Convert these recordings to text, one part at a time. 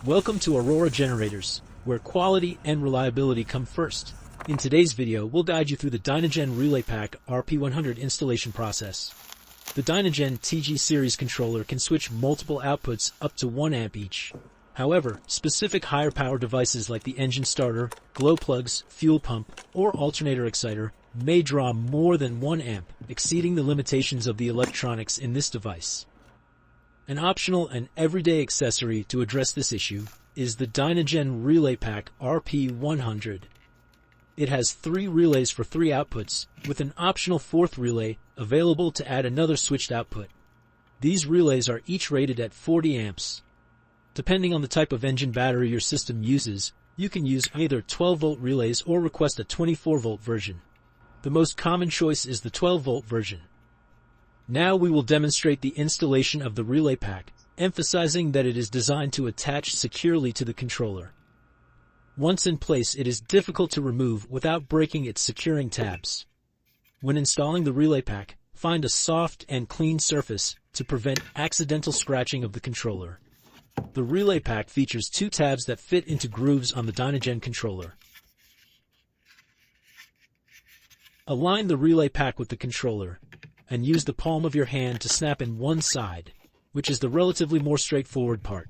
Welcome to Aurora Generators, where quality and reliability come first. In today's video, we'll guide you through the DynaGen Relay Pack RP100 installation process. The DynaGen TG series controller can switch multiple outputs up to 1 amp each. However, specific higher power devices like the engine starter, glow plugs, fuel pump, or alternator exciter may draw more than 1 amp, exceeding the limitations of the electronics in this device. An optional and everyday accessory to address this issue is the DynaGen Relay Pack RP100. It has 3 relays for 3 outputs, with an optional 4th relay available to add another switched output. These relays are each rated at 40 amps. Depending on the type of engine battery your system uses, you can use either 12-volt relays or request a 24-volt version. The most common choice is the 12-volt version. Now we will demonstrate the installation of the relay pack, emphasizing that it is designed to attach securely to the controller. Once in place, it is difficult to remove without breaking its securing tabs. When installing the relay pack, find a soft and clean surface to prevent accidental scratching of the controller. The relay pack features 2 tabs that fit into grooves on the DynaGen controller. Align the relay pack with the controller, and use the palm of your hand to snap in one side, which is the relatively more straightforward part.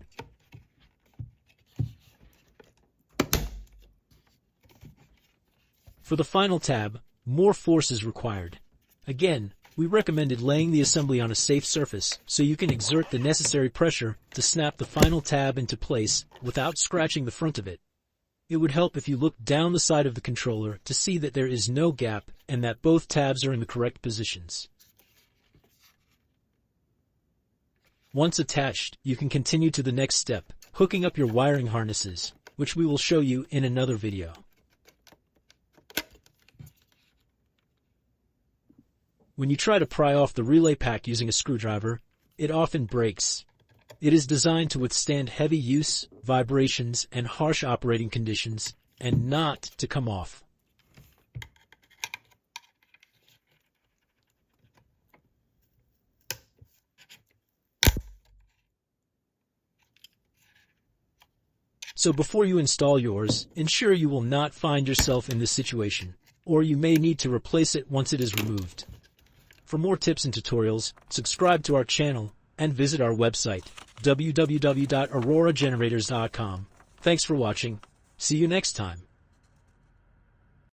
For the final tab, more force is required. Again, we recommended laying the assembly on a safe surface so you can exert the necessary pressure to snap the final tab into place without scratching the front of it. It would help if you looked down the side of the controller to see that there is no gap and that both tabs are in the correct positions. Once attached, you can continue to the next step, hooking up your wiring harnesses, which we will show you in another video. When you try to pry off the relay pack using a screwdriver, it often breaks. It is designed to withstand heavy use, vibrations, and harsh operating conditions, and not to come off. So before you install yours, ensure you will not find yourself in this situation, or you may need to replace it once it is removed. For more tips and tutorials, subscribe to our channel and visit our website, www.auroragenerators.com. Thanks for watching. See you next time.